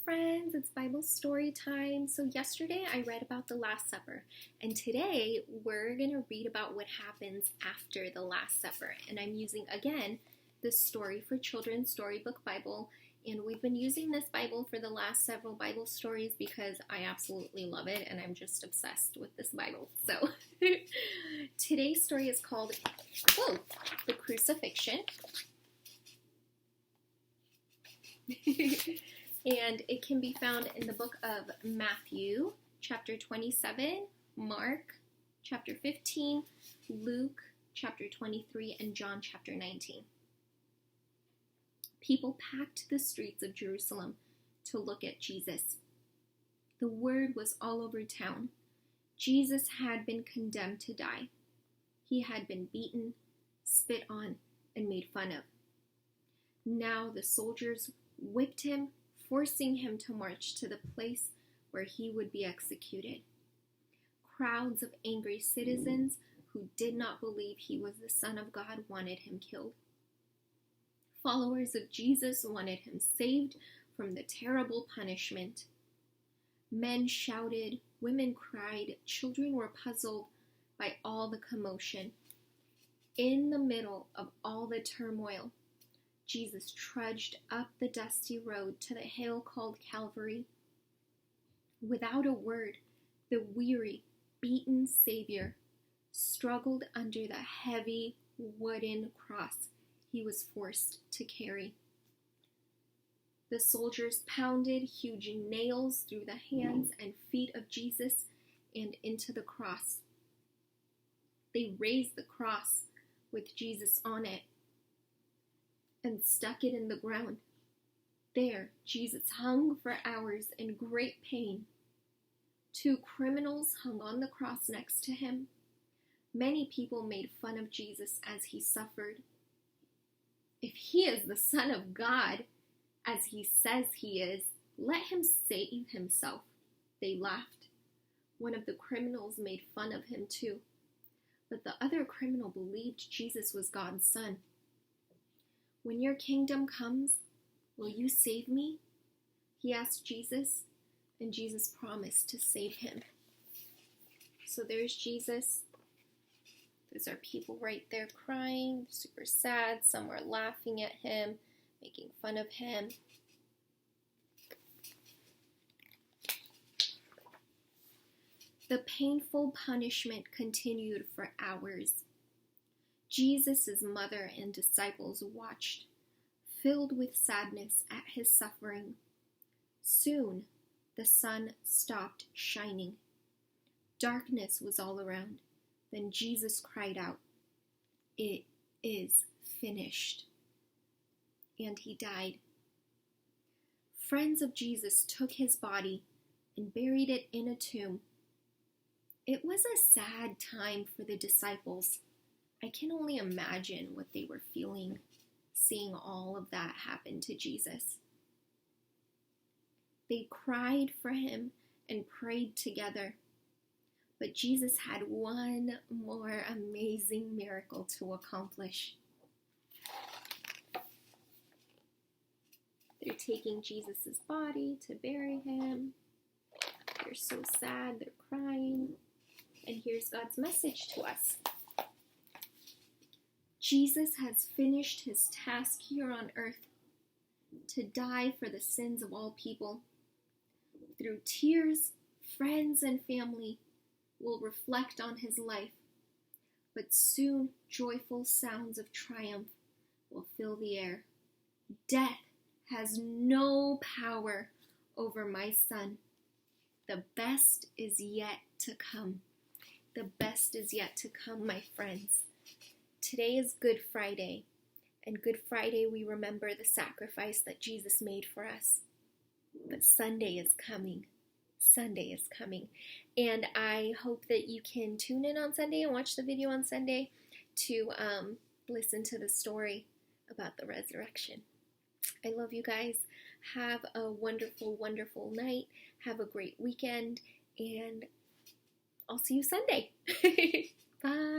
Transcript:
friends, it's Bible story time. So yesterday I read about the Last Supper, and today we're going to read about what happens after the Last Supper. And I'm using, again, the Story for Children Storybook Bible, and we've been using this Bible for the last several Bible stories because I absolutely love it, and I'm just obsessed with this Bible. So today's story is called, The Crucifixion. And it can be found in the book of Matthew, chapter 27, Mark, chapter 15, Luke, chapter 23, and John, chapter 19. People packed the streets of Jerusalem to look at Jesus. The word was all over town. Jesus had been condemned to die. He had been beaten, spit on, and made fun of. Now the soldiers whipped him, forcing him to march to the place where he would be executed. Crowds of angry citizens who did not believe he was the Son of God wanted him killed. Followers of Jesus wanted him saved from the terrible punishment. Men shouted, women cried, children were puzzled by all the commotion. In the middle of all the turmoil, Jesus trudged up the dusty road to the hill called Calvary. Without a word, the weary, beaten Savior struggled under the heavy wooden cross he was forced to carry. The soldiers pounded huge nails through the hands and feet of Jesus and into the cross. They raised the cross with Jesus on it and stuck it in the ground. There, Jesus hung for hours in great pain. Two criminals hung on the cross next to him. Many people made fun of Jesus as he suffered. If he is the Son of God, as he says he is, let him save himself, they laughed. One of the criminals made fun of him too, but the other criminal believed Jesus was God's Son. When your kingdom comes, will you save me? He asked Jesus, and Jesus promised to save him. So there's Jesus. There's our people right there crying, super sad. Some are laughing at him, making fun of him. The painful punishment continued for hours. Jesus' mother and disciples watched, filled with sadness at his suffering. Soon, the sun stopped shining. Darkness was all around. Then Jesus cried out, "It is finished." And he died. Friends of Jesus took his body and buried it in a tomb. It was a sad time for the disciples. I can only imagine what they were feeling, seeing all of that happen to Jesus. They cried for him and prayed together. But Jesus had one more amazing miracle to accomplish. They're taking Jesus' body to bury him. They're so sad, they're crying. And here's God's message to us. Jesus has finished his task here on earth to die for the sins of all people. Through tears, friends and family will reflect on his life, but soon joyful sounds of triumph will fill the air. Death has no power over my son. The best is yet to come. The best is yet to come, my friends. Today is Good Friday, and Good Friday we remember the sacrifice that Jesus made for us. But Sunday is coming. Sunday is coming, and I hope that you can tune in on Sunday and watch the video on Sunday to listen to the story about the resurrection. I love you guys. Have a wonderful, wonderful night. Have a great weekend, and I'll see you Sunday. Bye.